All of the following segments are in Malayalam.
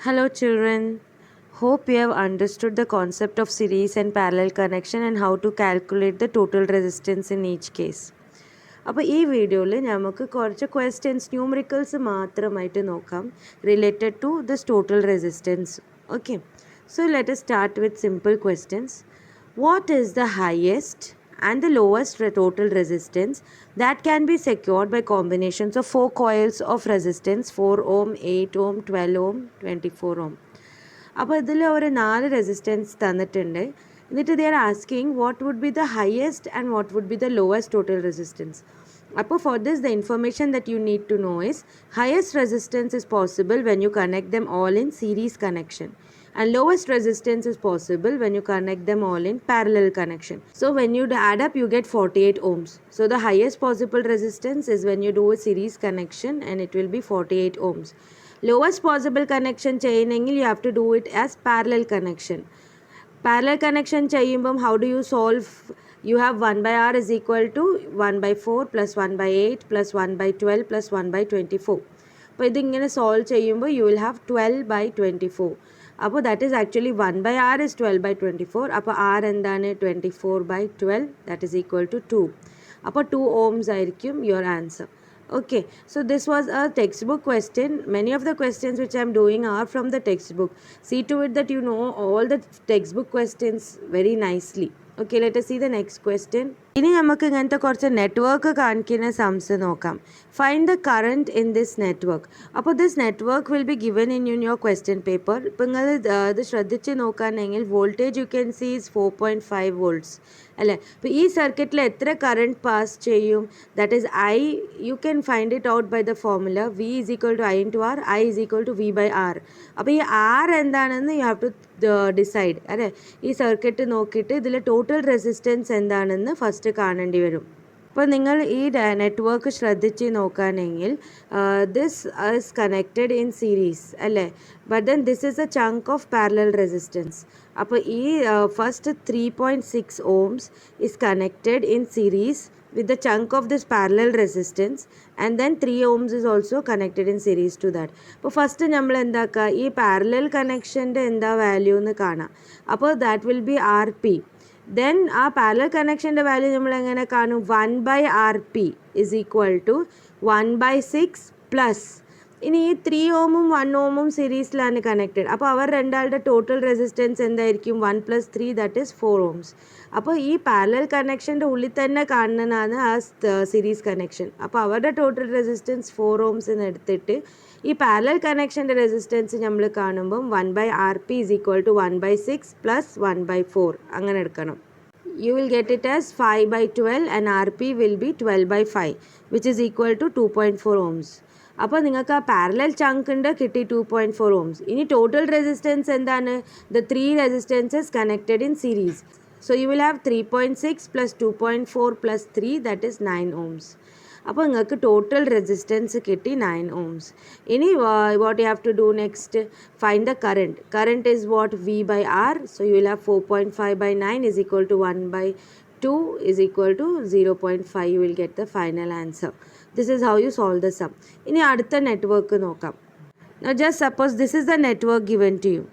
Hello, children. Hope you have understood the concept of series and parallel connection and how to calculate the total resistance in each case. അപ്പോൾ ഈ വീഡിയോയിൽ നമുക്ക് കുറച്ച് ക്വസ്റ്റ്യൻസ് ന്യൂമറിക്കൽസ് മാത്രമായിട്ട് നോക്കാം related to this total resistance. Okay, so let us start with simple questions. What is the highest and the lowest total resistance that can be secured by combinations of 4 coils of resistance 4 ohm, 8 ohm, 12 ohm, 24 ohm? അപ്പോൾ ഇതിൽ ഒരു 4 റെസിസ്റ്റൻസ് തന്നിട്ടുണ്ട്. എന്നിട്ട് they are asking what would be the highest and what would be the lowest total resistance. അപ്പോൾ for this the information that you need to know is highest resistance is possible when you connect them all in series connection. And lowest resistance is possible when you connect them all in parallel connection. So when you add up, you get 48 ohms. So the highest possible resistance is when you do a series connection and it will be 48 ohms. Lowest possible connection cheyyanengil you have to do it as parallel connection. Parallel connection cheyyumbom how do you solve? You have 1 by r is equal to 1 by 4 plus 1 by 8 plus 1 by 12 plus 1 by 24. അപ്പോൾ ഇതിങ്ങനെ സോൾവ് ചെയ്യുമ്പോൾ you will have 12 by 24. അപ്പോൾ that is actually 1 by r is 12 by 24. അപ്പോൾ r എന്താണ് 24 by 12, that is equal to 2. അപ്പോൾ 2 ohms ആയിരിക്കും your answer. Okay, so this was a textbook question. Many of the questions which I am doing are from the textbook. See to it that you know all the textbook questions very nicely. Okay, let us see the next question. ഇനി നമുക്ക് ഇങ്ങനത്തെ കുറച്ച് നെറ്റ്വർക്ക് കാണിക്കുന്ന സംസ് നോക്കാം. Find the current in this network. അപ്പോൾ this network will be given in your question paper. ഇപ്പോൾ നിങ്ങൾ ഇത് ശ്രദ്ധിച്ച് നോക്കുകയാണെങ്കിൽ voltage you can see is 4.5 volts അല്ലേ. അപ്പോൾ ഈ സർക്യൂട്ടിൽ എത്ര കറണ്ട് പാസ് ചെയ്യും? That is I. You can find it out by the formula V is equal to I into R, I is equal to V by R. അപ്പോൾ ഈ ആർ എന്താണെന്ന് യു ഹാവ് ടു ഡിസൈഡ് അല്ലേ. ഈ സർക്യൂട്ട് നോക്കിയിട്ട് ഇതിൽ ടോട്ടൽ റെസിസ്റ്റൻസ് എന്താണെന്ന് ഫസ്റ്റ് കാണേണ്ടി വരും. അപ്പോൾ നിങ്ങൾ ഈ നെറ്റ്വർക്ക് ശ്രദ്ധിച്ച് നോക്കുകയാണെങ്കിൽ this is connected in series അല്ലേ. But then this is a chunk of parallel resistance. അപ്പോൾ ഈ first 3.6 ohms is connected in series with the chunk of this parallel resistance, and then 3 ohms is also connected in series to that. അപ്പോൾ ഫസ്റ്റ് നമ്മൾ എന്താക്കുക, ഈ പാരലൽ കണക്ഷൻ്റെ എന്താ വാല്യൂ എന്ന് കാണാം. അപ്പോൾ that will be R P. Then ആ പാരലൽ കണക്ഷൻ്റെ വാല്യൂ നമ്മൾ എങ്ങനെ കാണും? 1 by R P is equal to 1 by 6 plus ഇനി ഈ 3 ohmഉം 1 ohmഉം സീരീസിലാണ് കണക്റ്റഡ്. അപ്പോൾ അവർ രണ്ടാളുടെ ടോട്ടൽ റെസിസ്റ്റൻസ് എന്തായിരിക്കും? 1 + 3 ദാറ്റ് ഈസ് 4 ohms. അപ്പോൾ ഈ പാരലൽ കണക്ഷൻ്റെ ഉള്ളിൽ തന്നെ കാണുന്നതാണ് ആ സീരീസ് കണക്ഷൻ. അപ്പോൾ അവരുടെ ടോട്ടൽ റെസിസ്റ്റൻസ് 4 ohms എന്ന് എടുത്തിട്ട് ഈ പാരലൽ കണക്ഷൻ്റെ റെസിസ്റ്റൻസ് നമ്മൾ കാണുമ്പം 1 by R P is equal to 1 by 6 plus 1 by 4 അങ്ങനെ എടുക്കണം. You will get it as 5 by 12 and RP will be 12 by 5 which is equal to 2.4 ohms. അപ്പോൾ നിങ്ങൾക്ക് ആ പാരലൽ ചങ്ക് ഉണ്ട് കിട്ടി 2.4 ohms. ഇനി ടോട്ടൽ റെസിസ്റ്റൻസ് എന്താണ്? The 3 resistances connected in series. So you will have 3.6 plus 2.4 plus 3 that is 9 ohms. അപ്പോൾ നിങ്ങൾക്ക് ടോട്ടൽ റെസിസ്റ്റൻസ് കിട്ടി 9 ohms. ഇനി what you have to do next? Find the current. Current is what? V by R. So you will have 4.5 by 9 is equal to 1 by 2 is equal to 0.5. You will get the final answer. This is how you solve the sum. ഇനി അടുത്ത നെറ്റ്വർക്ക് നോക്കാം. Now just suppose this is the network given to you.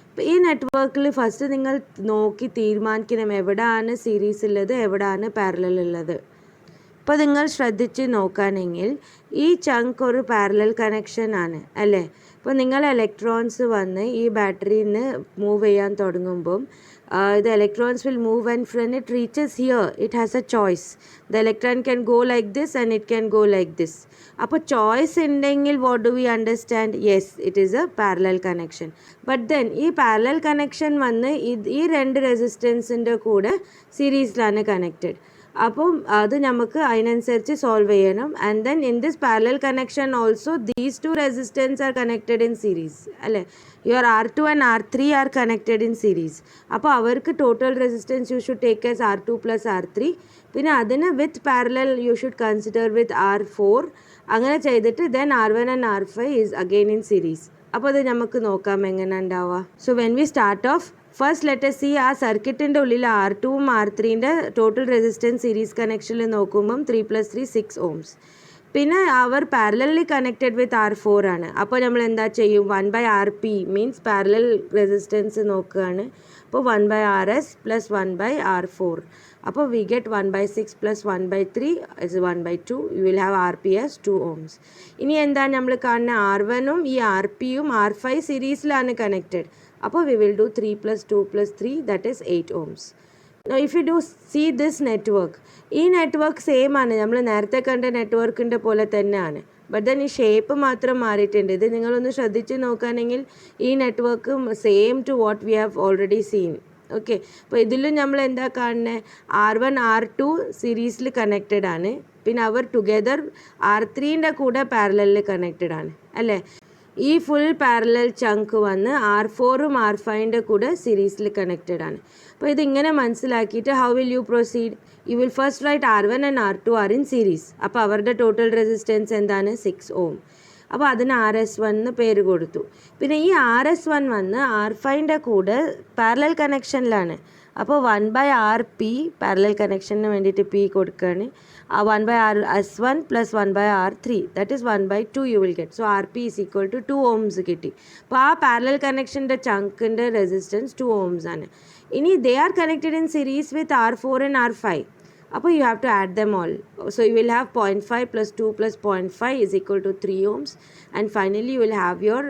അപ്പോൾ ഈ നെറ്റ്വർക്കിൽ ഫസ്റ്റ് നിങ്ങൾ നോക്കി തീരുമാനിക്കണം എവിടെയാണ് സീരീസ് ഉള്ളത്, എവിടെയാണ് പാരലൽ ഉള്ളത്. ഇപ്പോൾ നിങ്ങൾ ശ്രദ്ധിച്ച് നോക്കുകയാണെങ്കിൽ ഈ ചങ്ക് ഒരു പാരലൽ കണക്ഷൻ ആണ് അല്ലേ. ഇപ്പോൾ നിങ്ങൾ ഇലക്ട്രോൺസ് വന്ന് ഈ ബാറ്ററിയിൽ നിന്ന് മൂവ് ചെയ്യാൻ തുടങ്ങുമ്പം the electrons will move, and when it reaches here it has a choice. The electron can go like this and it can go like this. അപ്പോൾ ചോയ്സ് ഉണ്ടെങ്കിൽ what do we understand? Yes, it is a parallel connection. But then ഈ പാരലൽ കണക്ഷൻ വന്ന് ഈ രണ്ട് റെസിസ്റ്റൻസിൻ്റെ കൂടെ സീരീസിലാണ് കണക്റ്റഡ്. അപ്പം അത് നമുക്ക് അതിനനുസരിച്ച് സോൾവ് ചെയ്യണം. And then in this parallel connection also these 2 resistance are connected in series അല്ലേ. Your R2 and R3 are connected in series. അപ്പോൾ അവർക്ക് total resistance you should take as R2 + R3. പിന്നെ അതിന് with parallel you should consider with R4. അങ്ങനെ ചെയ്തിട്ട് then R1 and R5 is again in series. അപ്പോൾ അത് നമുക്ക് നോക്കാം എങ്ങനെ ഉണ്ടാവുക. So when we start off first let us see ആ സർക്യൂട്ടിൻ്റെ ഉള്ളിൽ R2ഉം R3ൻ്റെ ടോട്ടൽ റെസിസ്റ്റൻസ് സീരീസ് കണക്ഷനിൽ നോക്കുമ്പം 3 + 3 6 ohms. പിന്നെ അവർ പാരലലി കണക്റ്റഡ് വിത്ത് R4 ആണ്. അപ്പോൾ നമ്മൾ എന്താ ചെയ്യും, 1/RP മീൻസ് പാരലൽ റെസിസ്റ്റൻസ് നോക്കുകയാണ്. അപ്പോൾ 1/RS + 1/R4. അപ്പോൾ we get 1/6 + 1/3 is 1/2. U will have RP as 2 ohms. ഇനി എന്താണ് നമ്മൾ കാണുന്ന, R1ഉം ഈ RPയും R5 സീരീസിലാണ് കണക്റ്റഡ്. അപ്പോൾ we will do 3 + 2 + 3 that is 8 ohms. Now if you do see this network, ഈ നെറ്റ്വർക്ക് സെയിം ആണ്, നമ്മൾ നേരത്തെ കണ്ട നെറ്റ്വർക്കിൻ്റെ പോലെ തന്നെയാണ്. ബട്ട് ദെൻ ഈ ഷേപ്പ് മാത്രം മാറിയിട്ടുണ്ട്. ഇത് നിങ്ങളൊന്ന് ശ്രദ്ധിച്ച് നോക്കുകയാണെങ്കിൽ ഈ network same to what we have already seen. Okay, അപ്പോൾ ഇതിലും നമ്മൾ എന്താ കാണുന്നത്, R1 R2 സീരീസിൽ കണക്റ്റഡ് ആണ്. പിന്നെ അവർ ടുഗെദർ R3ൻ്റെ കൂടെ പാരലലിൽ കണക്റ്റഡ് ആണ് അല്ലേ. ഈ ഫുൾ പാരലൽ ചങ്ക് വന്ന് R4ഉം R5ൻ്റെ കൂടെ സീരീസിൽ കണക്റ്റഡ് ആണ്. അപ്പോൾ ഇതിങ്ങനെ മനസ്സിലാക്കിയിട്ട് how will you proceed, you will first write R1 and R2 are in series. അപ്പോൾ അവരുടെ ടോട്ടൽ റെസിസ്റ്റൻസ് എന്താണ്, 6 ohm. അപ്പോൾ അതിന് RS1 എന്ന് പേര് കൊടുത്തു. പിന്നെ ഈ RS1 വന്ന് R5ൻ്റെ കൂടെ പാരലൽ കണക്ഷനിലാണ്. അപ്പോൾ 1/RP പാരലൽ കണക്ഷന് വേണ്ടിയിട്ട് P കൊടുക്കുകയാണ്. 1/RS1 + 1/R3 that is 1/2 you will get. So RP = 2 ohms കിട്ടി. അപ്പോൾ ആ പാരലൽ കണക്ഷൻ്റെ ചങ്കിൻ്റെ റെസിസ്റ്റൻസ് 2 ohms ആണ്. ഇനി they are connected in series with R4 and R5. അപ്പോൾ you have to add them all. So you will have 0.5 + 2 + 0.5 is equal to 3 ohms. And finally you will have your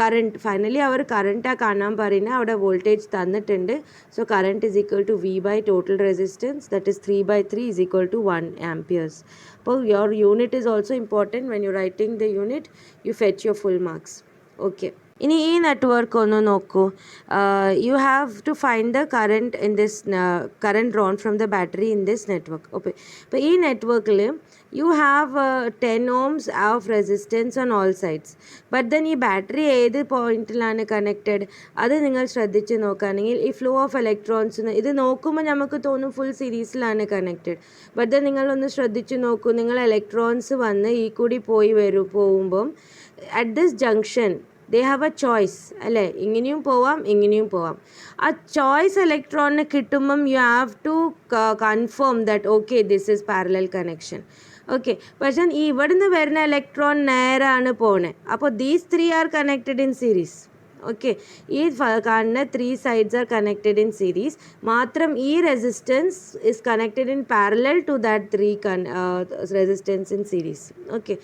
current. Finally our current കാണാൻ പറയുന്നത് അവിടെ വോൾട്ടേജ് തന്നിട്ടുണ്ട്. So current is equal to V by total resistance, that is 3/3 is equal to 1 amperes. അപ്പോൾ your unit is also important. When you're writing the unit, you fetch your full marks. Okay. ഇനി ഈ നെറ്റ്വർക്ക് ഒന്ന് നോക്കൂ. You have to find the current in this current drawn from the battery in this network. Okay, അപ്പോൾ ഈ നെറ്റ്വർക്കിൽ you have 10 ohms of resistance on all sides. But then ഈ ബാറ്ററി ഏത് പോയിന്റിലാണ് കണക്റ്റഡ് അത് നിങ്ങൾ ശ്രദ്ധിച്ച് നോക്കുകയാണെങ്കിൽ ഈ ഫ്ലോ ഓഫ് ഇലക്ട്രോൺസ് ഇത് നോക്കുമ്പോൾ നമുക്ക് തോന്നും ഫുൾ സീരീസിലാണ് കണക്റ്റഡ്. ബട്ട് ദെൻ നിങ്ങളൊന്ന് ശ്രദ്ധിച്ച് നോക്കൂ, നിങ്ങൾ ഇലക്ട്രോൺസ് വന്ന് ഈ കൂടി പോകുമ്പം at this junction they have a choice അല്ലേ, ഇങ്ങനെയും പോവാം ഇങ്ങനെയും പോവാം. ആ ചോയ്സ് ഇലക്ട്രോണിന് കിട്ടുമ്പം you have to confirm that okay this is parallel connection. Okay, പക്ഷേ ഇവിടുന്ന് വരുന്ന ഇലക്ട്രോൺ നേരാണ് പോണേ. അപ്പോൾ these 3 are connected in series. Okay, ഈ കാണുന്ന 3 sides are connected in series. മാത്രം ഈ resistance is connected in parallel to that 3 resistance in series. Okay,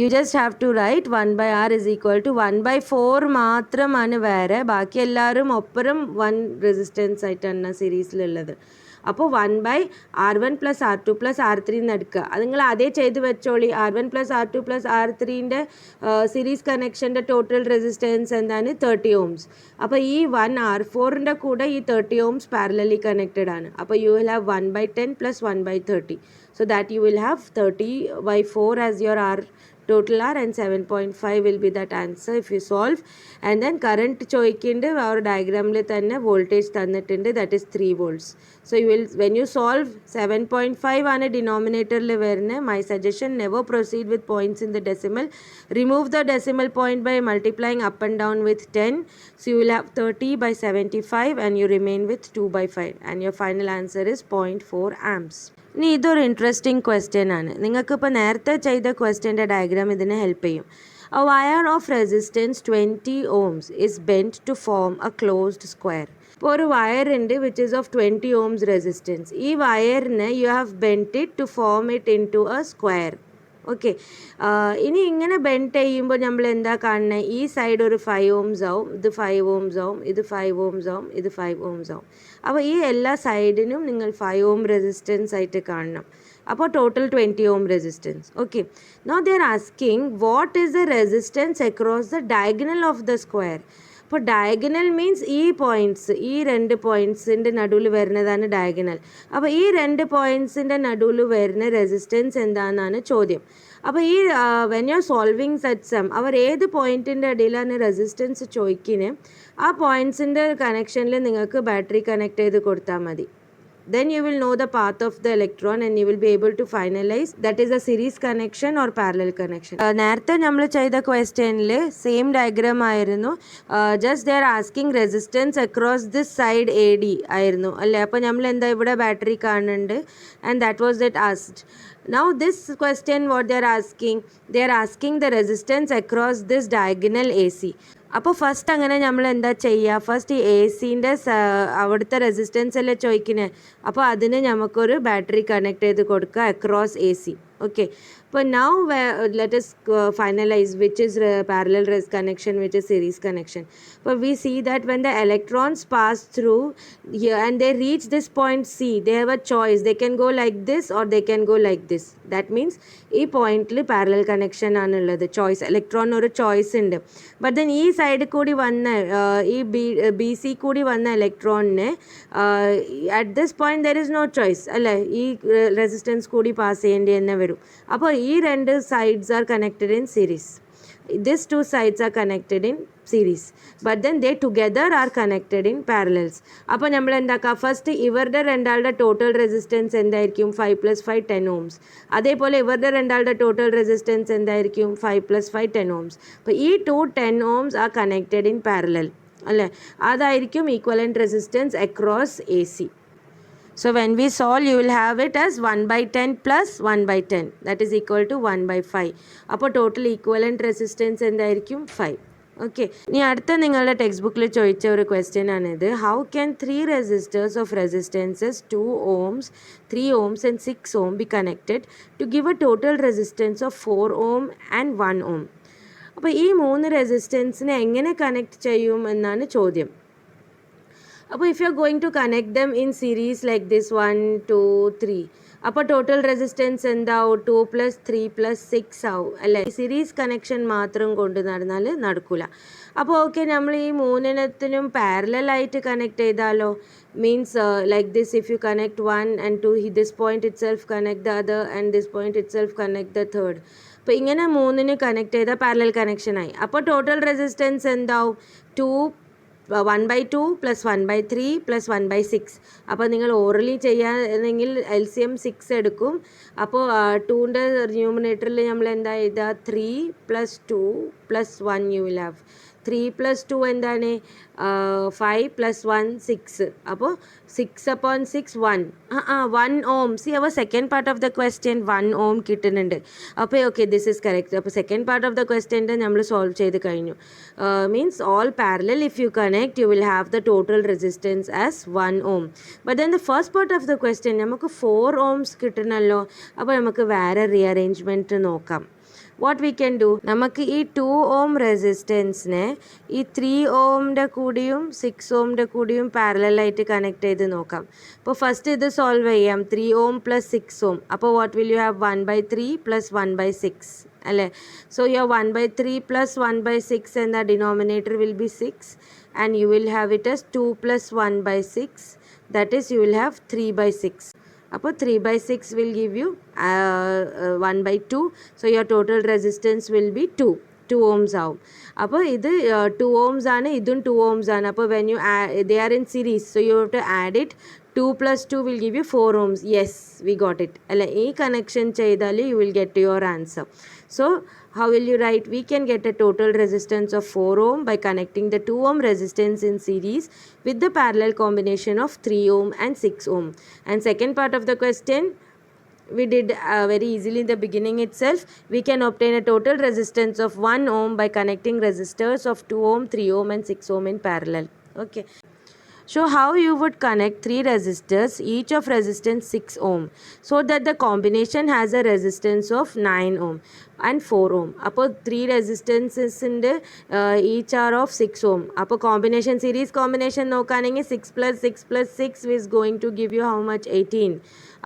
you just have to write 1/R is equal to 1/4 മാത്രമാണ് വേറെ, ബാക്കി എല്ലാവരും ഒപ്പരം 1 റെസിസ്റ്റൻസ് ആയിട്ടാണ് സീരീസിലുള്ളത്. അപ്പോൾ 1/R1 + R2 + R3 എന്ന് എടുക്കുക. അത് നിങ്ങൾ അതേ ചെയ്ത് വെച്ചോളി. R1 + R2 + R3ൻ്റെ സീരീസ് കണക്ഷൻ്റെ ടോട്ടൽ റെസിസ്റ്റൻസ് എന്താണ്, 30 ohms. അപ്പോൾ ഈ 1R4ൻ്റെ കൂടെ ഈ 30 ohms പാരലലി കണക്റ്റഡ് ആണ്. അപ്പോൾ U will have 1/10 + 1/30. So that you will have 30/4 as your R total R, and 7.5 will be that answer if you solve. And then current ചോദിക്കേണ്ട our diagramൽ തന്നെ voltage തന്നിട്ടുണ്ട്, that is 3 volts. So you will, when you solve 7.5 ആണ് ഡിനോമിനേറ്ററിൽ വരുന്നത്. My suggestion, never proceed with points in the decimal. Remove the decimal point by multiplying up and down with 10. So you will have 30/75 and you remain with 2/5 and your final answer is 0.4 amps. ഇനി ഇതൊരു ഇൻട്രസ്റ്റിംഗ് ക്വസ്റ്റ്യൻ ആണ്. നിങ്ങൾക്കിപ്പോൾ നേരത്തെ ചെയ്ത ക്വസ്റ്റ്യൻ്റെ ഡയഗ്രാം ഇതിനെ ഹെൽപ്പ് ചെയ്യും. A wire of resistance 20 ohms is bent to form a closed square. ഇപ്പോൾ ഒരു വയർ ഉണ്ട് which is of 20 ohms resistance. ഈ വയറിനെ you have bent it to form it into a square. Okay, ഇനി ഇങ്ങനെ ബെൻറ്റ് ചെയ്യുമ്പോൾ നമ്മൾ എന്താ കാണുന്നത്, ഈ സൈഡ് ഒരു 5 ohms ആവും, ഇത് 5 ohms ആവും, ഇത് 5 ohms ആവും, ഇത് 5 ohms ആവും. അപ്പോൾ ഈ എല്ലാ സൈഡിനും നിങ്ങൾ 5 ohm റെസിസ്റ്റൻസ് ആയിട്ട് കാണണം. അപ്പോൾ total 20 ohm resistance. Okay, now they are asking what is the resistance across the diagonal of the square. അപ്പോൾ ഡയഗണൽ മീൻസ് ഈ പോയിൻറ്റ്സ്, ഈ 2 പോയിൻറ്റ്സിൻ്റെ നടുവിൽ വരുന്നതാണ് ഡയഗണൽ. അപ്പോൾ ഈ 2 പോയിൻറ്റ്സിൻ്റെ നടുവിൽ വരുന്ന റെസിസ്റ്റൻസ് എന്താണെന്നാണ് ചോദ്യം. അപ്പോൾ ഈ when you are solving such sum, അവർ ഏത് പോയിൻറ്റിൻ്റെ ഇടയിലാണ് റെസിസ്റ്റൻസ് ചോദിക്കുന്നത്, ആ പോയിൻറ്റ്സിൻ്റെ കണക്ഷനിൽ നിങ്ങൾക്ക് ബാറ്ററി കണക്ട് ചെയ്ത് കൊടുത്താൽ മതി. then you will know the path of the electron and you will be able to finalize that is a series connection or parallel connection. നേരത്തെ നമ്മൾ ചെയ്ത ക്വസ്റ്റ്യനിൽ സെയിം ഡയഗ്രാം ആയിരുന്നു, just they are asking resistance across this side A D ആയിരുന്നു അല്ലേ. അപ്പോൾ നമ്മൾ എന്താ ഇവിടെ ബാറ്ററി കാണുന്നുണ്ട് and that was that ആസ്ഡ്. Now this question what they are asking the resistance across this diagonal AC. അപ്പോൾ ഫസ്റ്റ് അങ്ങനെ നമ്മൾ എന്താ ചെയ്യുക, ഫസ്റ്റ് ഈ എ സിൻ്റെ അവിടുത്തെ റെസിസ്റ്റൻസ് അല്ലേ ചോദിക്കുന്നത്, അപ്പോൾ അതിന് നമുക്കൊരു ബാറ്ററി കണക്ട് ചെയ്ത് കൊടുക്കുക across A C. Okay, but now let us finalize which is parallel connection, which is series connection. But we see that when the electrons pass through here and they reach this point C, they have a choice. They can go like this or they can go like this. That means ഈ പോയിന്റിൽ പാരലൽ കണക്ഷൻ ആണുള്ളത്, ചോയ്സ് ഇലക്ട്രോൺ ഒരു ചോയ്സ് ഉണ്ട്. ബട്ട് ദെൻ ഈ സൈഡിൽ കൂടി വന്ന ഈ ബി സി കൂടി വന്ന ഇലക്ട്രോണിന് at this point there is no choice അല്ലേ, ഈ റെസിസ്റ്റൻസ് കൂടി പാസ് ചെയ്യേണ്ടി തന്നെ വരും. അപ്പോൾ ഈ രണ്ട് sides are connected in series. These two sides are connected in series, but then they together are connected in parallels. അപ്പോൾ നമ്മൾ എന്താക്കുക, ഫസ്റ്റ് ഇവരുടെ രണ്ടാളുടെ ടോട്ടൽ റെസിസ്റ്റൻസ് എന്തായിരിക്കും, 5 + 5 10 ohms. അതേപോലെ ഇവരുടെ രണ്ടാളുടെ ടോട്ടൽ റെസിസ്റ്റൻസ് എന്തായിരിക്കും, 5 + 5 10 ohms. അപ്പോൾ ഈ 2 10 ohms are connected in parallel അല്ലേ, അതായിരിക്കും equivalent resistance across A C. So when we solve, you will have it as 1/10 plus 1/10, that is equal to 1/5. അപ്പോൾ ടോട്ടൽ ഈക്വലൻറ്റ് റെസിസ്റ്റൻസ് എന്തായിരിക്കും, 5. ഓക്കെ, ഇനി അടുത്ത നിങ്ങളുടെ ടെക്സ്റ്റ് ബുക്കിൽ ചോദിച്ച ഒരു ക്വസ്റ്റ്യൻ ആണിത്. How can 3 resistors of resistances 2 ohms, 3 ohms and 6 ohm be connected to give a total resistance of 4 ohm and 1 ohm? അപ്പോൾ ഈ 3 റെസിസ്റ്റൻസിനെ എങ്ങനെ കണക്ട് ചെയ്യും എന്നാണ് ചോദ്യം. അപ്പോൾ if you are going to connect them in series like this 1 2 3, അപ്പോൾ ടോട്ടൽ റെസിസ്റ്റൻസ് എന്താവും, 2 + 3 + 6 ആവും അല്ലേ. സീരീസ് കണക്ഷൻ മാത്രം കൊണ്ട് നടന്നാൽ നടക്കില്ല. അപ്പോൾ ഓക്കെ, നമ്മൾ ഈ 3 പാരലലായിട്ട് കണക്ട് ചെയ്താലോ, means like this, if you connect 1 and 2, this point itself connect the other and this point itself connect the third. അപ്പോൾ ഇങ്ങനെ 3 കണക്ട് ചെയ്താൽ പാരലൽ കണക്ഷനായി. അപ്പോൾ ടോട്ടൽ റെസിസ്റ്റൻസ് എന്താവും, 1/2 + 1/3 + 1/6. അപ്പോൾ നിങ്ങൾ ഓറലി ചെയ്യുകയാണെങ്കിൽ LCM 6 എടുക്കും. അപ്പോൾ 2ൻ്റെ ന്യൂമിനേറ്ററിൽ നമ്മൾ എന്താ എഴുതുക, 3 + 2 + 1 you will have. 3 + 2 എന്താണ്, 5 + 1 6. അപ്പോൾ 6/6 1 1 ohm. See our second part of the question 1 ohm കിട്ടുന്നുണ്ട്. അപ്പോൾ ഓക്കെ, ദിസ് ഈസ് കറക്റ്റ്. അപ്പോൾ സെക്കൻഡ് പാർട്ട് ഓഫ് ദ ക്വസ്റ്റ്യൻ്റെ നമ്മൾ സോൾവ് ചെയ്ത് കഴിഞ്ഞു. Means all parallel if you connect U will have the total resistance as 1 ohm. But then the first part of the question നമുക്ക് 4 ohms കിട്ടണമല്ലോ. അപ്പോൾ നമുക്ക് വേറെ റീഅറേഞ്ച്മെൻറ്റ് നോക്കാം. വാട്ട് വി ക്യാൻ ഡു, നമുക്ക് ഈ 2 ohm റെസിസ്റ്റൻസിനെ ഈ 3 ohmൻ്റെ കൂടിയും 6 ohmൻ്റെ കൂടിയും പാരലലായിട്ട് കണക്ട് ചെയ്ത് നോക്കാം. അപ്പോൾ ഫസ്റ്റ് ഇത് സോൾവ് ചെയ്യാം, 3 ohm + 6 ohm. അപ്പോൾ വാട്ട് വിൽ യു ഹാവ്, 1/3 + 1/6 അല്ലേ. സോ യുവർ 1/3 + 1/6 എന്ന denominator will be 6 and you will have it as 2 + 1/6, that is you will have 3/6. അപ്പോൾ 3/6 will give you 1/2. So your total resistance will be 2 ohms ആവും. അപ്പോൾ ഇത് 2 ohms ആണ്, ഇതും 2 ohms ആണ്. അപ്പോൾ when you they are in series, so you have to add it. 2 + 2 will give you 4 ohms. Yes, we got it അല്ലേ. ഈ കണക്ഷൻ ചെയ്താൽ you will get your answer. So how will you write? We can get a total resistance of 4 ohm by connecting the 2 ohm resistance in series with the parallel combination of 3 ohm and 6 ohm. And second part of the question we did very easily in the beginning itself. We can obtain a total resistance of 1 ohm by connecting resistors of 2 ohm, 3 ohm and 6 ohm in parallel. Okay. Show how you would connect 3 resistors, each of resistance 6 ohm, so that the combination has a resistance of 9 ohm and 4 ohm. അപ്പോൾ 3 resistances ഉണ്ട്, each are of 6 ohm. അപ്പോൾ കോമ്പിനേഷൻ, സീരീസ് കോമ്പിനേഷൻ നോക്കുകയാണെങ്കിൽ 6 + 6 + 6 is going to give you how much, 18.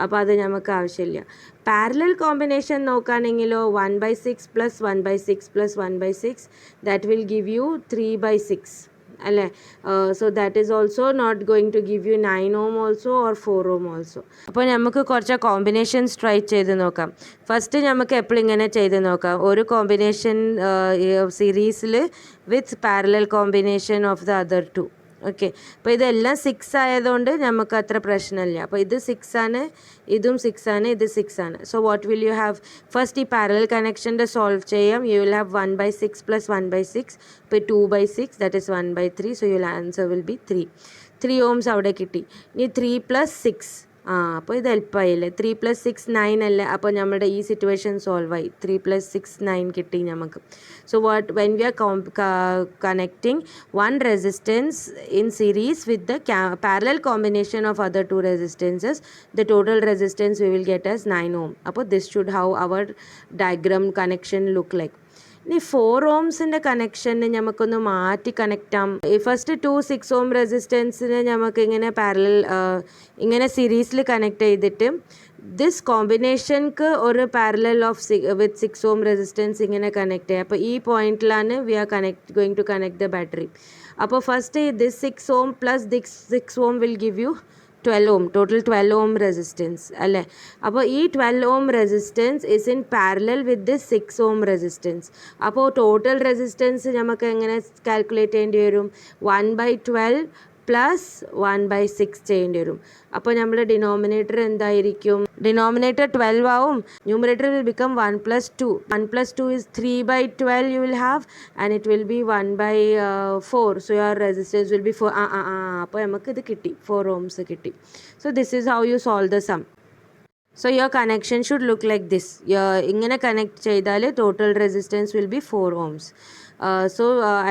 അപ്പോൾ അത് നമുക്ക് ആവശ്യമില്ല. പാരലൽ കോമ്പിനേഷൻ നോക്കുകയാണെങ്കിലോ 1/6 + 1/6 + 1/6, that will give you 3/6 അല്ലേ. So that is also not going to give you 9 ohm also or 4 ohm also. അപ്പോൾ നമുക്ക് കുറച്ച് കോമ്പിനേഷൻസ് ട്രൈ ചെയ്ത് നോക്കാം. ഫസ്റ്റ് നമുക്ക് എപ്പോഴും ഇങ്ങനെ ചെയ്ത് നോക്കാം, ഒരു കോമ്പിനേഷൻ സീരീസിൽ വിത്ത് parallel combination of the other 2. Okay. അപ്പോൾ ഇതെല്ലാം 6 ആയതുകൊണ്ട് നമുക്ക് അത്ര പ്രശ്നമില്ല. അപ്പോൾ ഇത് 6 ആണ്, ഇതും 6 ആണ്, ഇത് 6 ആണ്. So what will you have? First ഈ പാരലൽ കണക്ഷൻ്റെ സോൾവ് ചെയ്യാം. U will have 1/6 + 1/6. ഇപ്പോൾ 2/6 that is 1/3. So your answer will be 3 ohms അവിടെ കിട്ടി. ഇനി 3 + 6. അപ്പോൾ ഇത് എളുപ്പമായില്ലേ? 3 + 6 9 അല്ലേ? അപ്പോൾ നമ്മുടെ ഈ സിറ്റുവേഷൻ സോൾവ് ആയി. 3 + 6 9 കിട്ടി നമുക്ക്. So when V are connecting one resistance in series with the parallel combination of other two resistances, the total resistance we will get as 9 ohm. അപ്പോൾ this should how our diagram connection look like. ഇനി 4 ohmസിൻ്റെ കണക്ഷന് നമുക്കൊന്ന് മാറ്റി കണക്റ്റാം. ഈ ഫസ്റ്റ് 2 6 ohm റെസിസ്റ്റൻസിനെ നമുക്ക് ഇങ്ങനെ ഇങ്ങനെ സീരീസിൽ കണക്ട് ചെയ്തിട്ട് ദിസ് കോമ്പിനേഷൻക്ക് ഒരു parallel of with 6 ohm resistance ഇങ്ങനെ കണക്ട് ചെയ്യുക. അപ്പോൾ ഈ പോയിന്റിലാണ് we are going to connect the battery. അപ്പോൾ first this 6 ohm + this 6 ohm will give you 12 ohm, total 12 ohm resistance അല്ലേ? അപ്പോൾ ഈ 12 ohm resistance is in parallel with this 6 ohm resistance. അപ്പോൾ ടോട്ടൽ റെസിസ്റ്റൻസ് നമുക്ക് എങ്ങനെ കാൽക്കുലേറ്റ് ചെയ്യേണ്ടി വരും? 1/12 + 1/6 ചെയ്യേണ്ടി വരും. അപ്പോൾ നമ്മുടെ ഡിനോമിനേറ്റർ എന്തായിരിക്കും? ഡിനോമിനേറ്റർ 12 ആവും. Numerator will become 1 + 2. 1 + 2 is 3/12 you will have, and it will be 1/4. So your resistance will be 4. അപ്പോൾ നമുക്ക് ഇത് കിട്ടി, 4 ohms കിട്ടി. So this is how you solve the sum. So your connection should look like this. ഇങ്ങനെ കണക്ട് ചെയ്താൽ total resistance will be 4 ohms.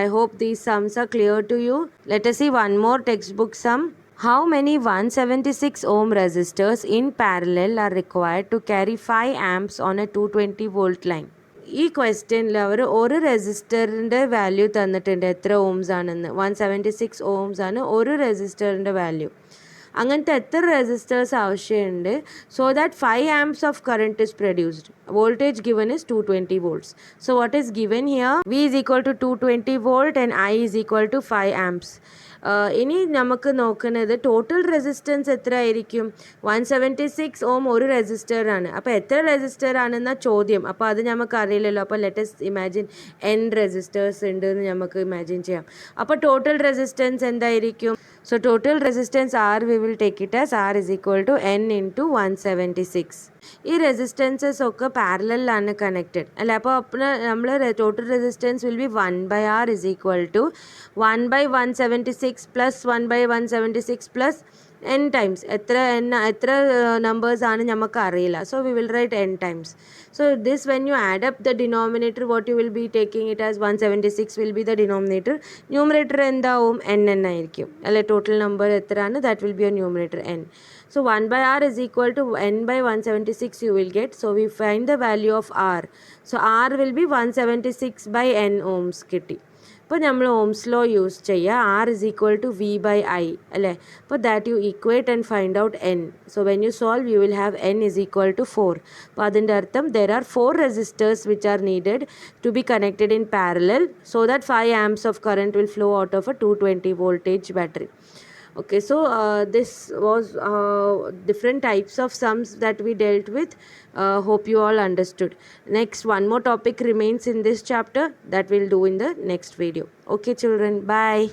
I hope these sums are clear to you. Let us see one more textbook sum. How many 176 ohm resistors in parallel are required to carry 5 amps on a 220 volt line? ഈ ക്വസ്റ്റ്യനിൽ അവർ ഒരു റെസിസ്റ്ററിൻ്റെ വാല്യൂ തന്നിട്ടുണ്ട്, എത്ര ഓംസ് ആണെന്ന്. 176 ohms ആണ് ഒരു റെസിസ്റ്ററിൻ്റെ വാല്യൂ. അങ്ങനത്തെ എത്ര റെസിസ്റ്റേഴ്സ് ആവശ്യമുണ്ട് so that 5 amps of current is produced. Voltage given is 220 volts. So what is given here? V is equal to 220 volt and I is equal to 5 amps. ഇനി നമുക്ക് നോക്കുന്നത് ടോട്ടൽ റെസിസ്റ്റൻസ് എത്ര ആയിരിക്കും? 176 ohm ഒരു റെസിസ്റ്ററാണ്. അപ്പോൾ എത്ര റെസിസ്റ്റർ ആണെന്ന ചോദ്യം. അപ്പോൾ അത് നമുക്ക് അറിയില്ലല്ലോ. അപ്പോൾ ലെറ്റസ് ഇമാജിൻ n റെസിസ്റ്റേഴ്സ് ഉണ്ട് എന്ന് നമുക്ക് ഇമാജിൻ ചെയ്യാം. അപ്പോൾ ടോട്ടൽ റെസിസ്റ്റൻസ് എന്തായിരിക്കും? So total resistance R, we will take it as R is equal to N into 176. ഈ റെസിസ്റ്റൻസസ് ഒക്കെ പാരലലാണ് കണക്റ്റഡ് അല്ലേ? അപ്പോൾ നമ്മൾ total resistance will be 1/R is equal to 1/176 + 1/176 + n times. എത്ര നമ്പേഴ്സ് ആണ് നമുക്ക് അറിയില്ല. So we will write n times. So this, when you add up the denominator, what you will be taking it as 176 will be the denominator. Numerator എന്താവും? n ആയിരിക്കും അല്ലേ? ടോട്ടൽ നമ്പർ എത്രയാണ്? that will be your numerator n. So 1/R is equal to n/176 you will get. So we find the value of R. So R will be 176/n ohms കിട്ടി. അപ്പോൾ നമ്മൾ ഓംസ് ലോ യൂസ് ചെയ്യുക. R is equal to V/I അല്ലേ? അപ്പോൾ that you equate and find out n. So when you solve U will have n is equal to 4. അപ്പോൾ അതിൻ്റെ അർത്ഥം there are 4 resistors which are needed to be connected in parallel so that 5 amps of current will flow out of a 220 voltage battery. Okay, so this was different types of sums that we dealt with. Hope you all understood. Next, one more topic remains in this chapter that we'll do in the next video. Okay children, bye.